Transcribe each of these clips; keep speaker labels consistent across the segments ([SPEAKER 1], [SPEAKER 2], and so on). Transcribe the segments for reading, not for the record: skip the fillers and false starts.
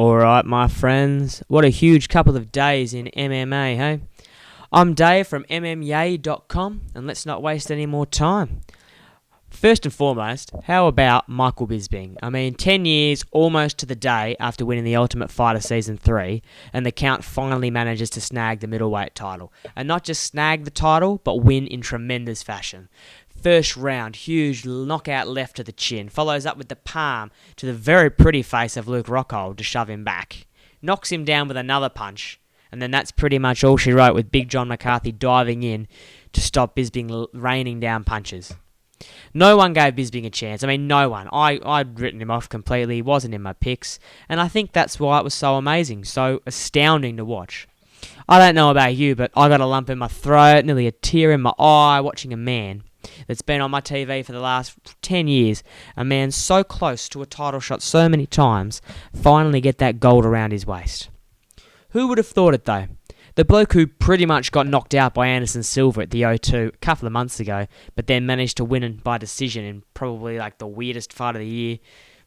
[SPEAKER 1] Alright, my friends, what a huge couple of days in MMA, hey? I'm Dave from MMYAY.com, and let's not waste any more time. First and foremost, how about Michael Bisping? 10 years almost to the day after winning the Ultimate Fighter Season 3, and the Count finally manages to snag the middleweight title. And not just snag the title, but win in tremendous fashion. First round, huge knockout left to the chin, follows up with the palm to the very pretty face of Luke Rockhold to shove him back. Knocks him down with another punch, and then that's pretty much all she wrote, with Big John McCarthy diving in to stop Bisping raining down punches. No one gave Bisping a chance. No one. I'd written him off completely. He wasn't in my picks, and I think that's why it was so amazing, so astounding to watch. I don't know about you, but I got a lump in my throat, nearly a tear in my eye, watching a man that's been on my TV for the last 10 years, a man so close to a title shot so many times, finally get that gold around his waist. Who would have thought it, though? The bloke who pretty much got knocked out by Anderson Silva at the O2 a couple of months ago, but then managed to win by decision in probably like the weirdest fight of the year,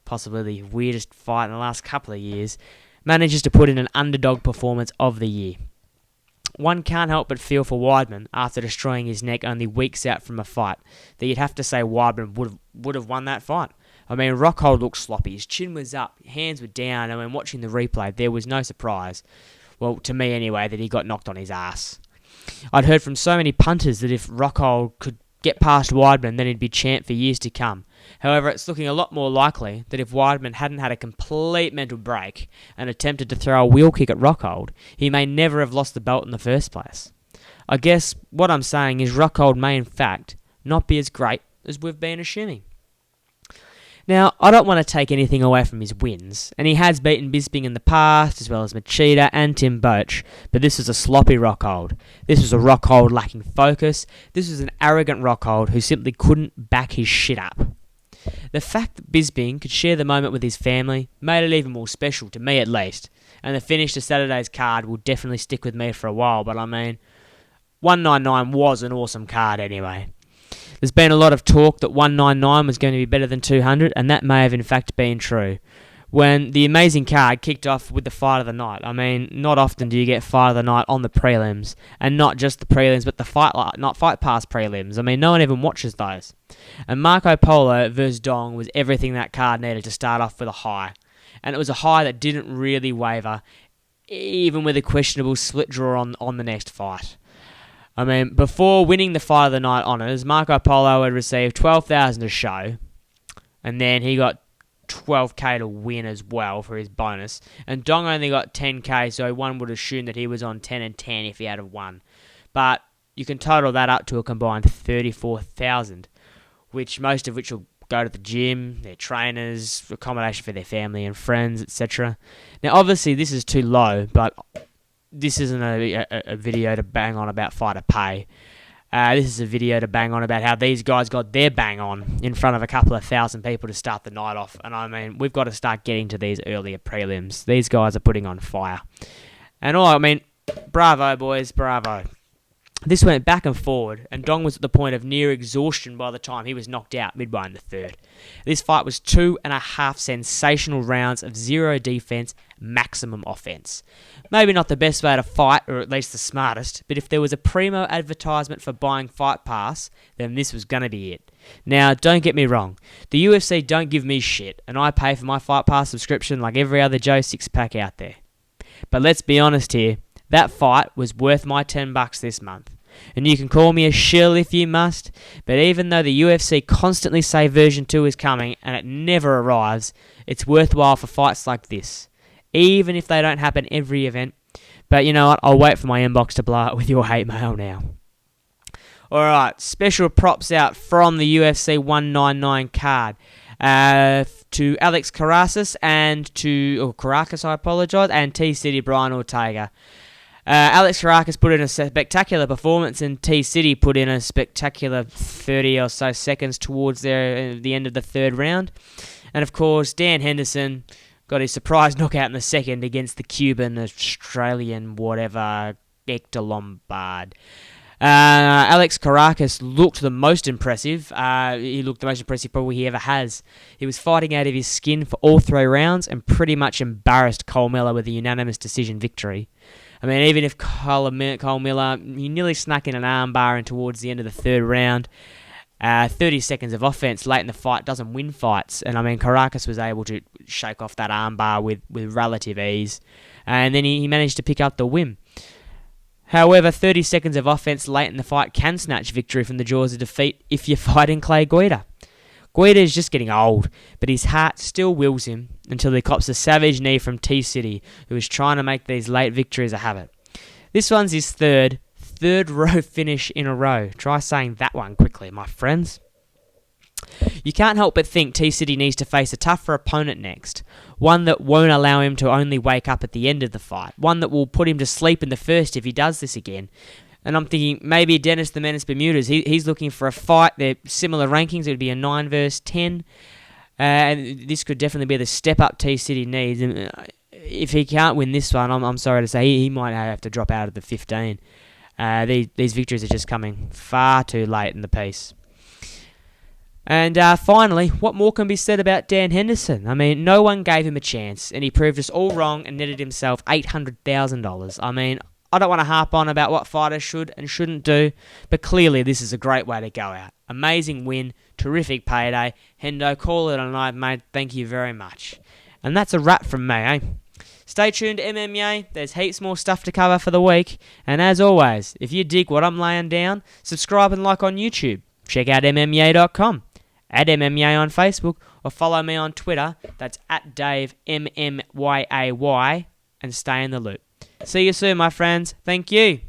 [SPEAKER 1] possibly the weirdest fight in the last couple of years, manages to put in an underdog performance of the year. One can't help but feel for Weidman after destroying his neck only weeks out from a fight, that you'd have to say Weidman would have won that fight. Rockhold looked sloppy, his chin was up, hands were down, and when watching the replay, there was no surprise, well, to me anyway, that he got knocked on his ass. I'd heard from so many punters that if Rockhold could get past Weidman, then he'd be champ for years to come. However, it's looking a lot more likely that if Weidman hadn't had a complete mental break and attempted to throw a wheel kick at Rockhold, he may never have lost the belt in the first place. I guess what I'm saying is Rockhold may in fact not be as great as we've been assuming. Now, I don't want to take anything away from his wins, and he has beaten Bisping in the past, as well as Machida and Tim Boetsch, but this was a sloppy Rockhold. This was a Rockhold lacking focus. This was an arrogant Rockhold who simply couldn't back his shit up. The fact that Bisping could share the moment with his family made it even more special, to me at least, and the finish to Saturday's card will definitely stick with me for a while, but 199 was an awesome card anyway. There's been a lot of talk that 199 was going to be better than 200, and that may have in fact been true. When the amazing card kicked off with the fight of the night, not often do you get fight of the night on the prelims, and not just the prelims, but the fight pass prelims. No one even watches those. And Marco Polo versus Dong was everything that card needed to start off with a high, and it was a high that didn't really waver, even with a questionable split draw on the next fight. Before winning the Fight of the Night honours, Marco Polo had received $12,000 to show, and then he got $12,000 to win as well for his bonus, and Dong only got $10,000, so one would assume that he was on 10 and 10 if he had won. But you can total that up to a combined $34,000, most of which will go to the gym, their trainers, accommodation for their family and friends, etc. Now, obviously, this is too low, but this isn't a video to bang on about fighter pay. This is a video to bang on about how these guys got their bang on in front of a couple of thousand people to start the night off. And we've got to start getting to these earlier prelims. These guys are putting on fire. And bravo, boys, bravo. This went back and forward, and Dong was at the point of near exhaustion by the time he was knocked out midway in the third. This fight was 2.5 sensational rounds of zero defense, maximum offense. Maybe not the best way to fight, or at least the smartest, but if there was a primo advertisement for buying Fight Pass, then this was going to be it. Now, don't get me wrong, the UFC don't give me shit, and I pay for my Fight Pass subscription like every other Joe six-pack out there. But let's be honest here, that fight was worth my $10 this month. And you can call me a shill if you must, but even though the UFC constantly say version 2 is coming and it never arrives, it's worthwhile for fights like this, even if they don't happen every event. But you know what, I'll wait for my inbox to blow up with your hate mail now. Alright, special props out from the UFC 199 card to Alex Caracas and T-City Brian Ortega. Alex Caracas put in a spectacular performance, and T-City put in a spectacular 30 or so seconds towards the end of the third round. And of course, Dan Henderson got his surprise knockout in the second against the Cuban, Australian, whatever, Hector Lombard. Alex Caracas looked the most impressive. He looked the most impressive probably he ever has. He was fighting out of his skin for all 3 rounds and pretty much embarrassed Cole Miller with a unanimous decision victory. I mean, even if Cole Miller, he nearly snuck in an armbar and towards the end of the 3rd round. 30 seconds of offense late in the fight doesn't win fights. And I mean, Caracas was able to shake off that armbar with relative ease. And then he managed to pick up the win. However, 30 seconds of offense late in the fight can snatch victory from the jaws of defeat if you're fighting Clay Guida. Guida is just getting old, but his heart still wills him until he cops a savage knee from T-City, who is trying to make these late victories a habit. This one's his third row finish in a row. Try saying that one quickly, my friends. You can't help but think T-City needs to face a tougher opponent next. One that won't allow him to only wake up at the end of the fight. One that will put him to sleep in the first if he does this again. And I'm thinking maybe Dennis the Menace Bermudez. He's looking for a fight. They're similar rankings. It would be a 9 versus 10. And this could definitely be the step up T-City needs. And if he can't win this one, I'm sorry to say, he might have to drop out of the 15. These victories are just coming far too late in the piece. And finally, what more can be said about Dan Henderson? I mean, no one gave him a chance, and he proved us all wrong and netted himself $800,000. I mean, I don't want to harp on about what fighters should and shouldn't do, but clearly this is a great way to go out. Amazing win, terrific payday. Hendo, call it a night, mate. Thank you very much. And that's a wrap from me, eh? Stay tuned to MMYAY. There's heaps more stuff to cover for the week. And as always, if you dig what I'm laying down, subscribe and like on YouTube. Check out MMYAY.com. Add MMYAY on Facebook or follow me on Twitter. That's at Dave MMYAY and stay in the loop. See you soon, my friends. Thank you.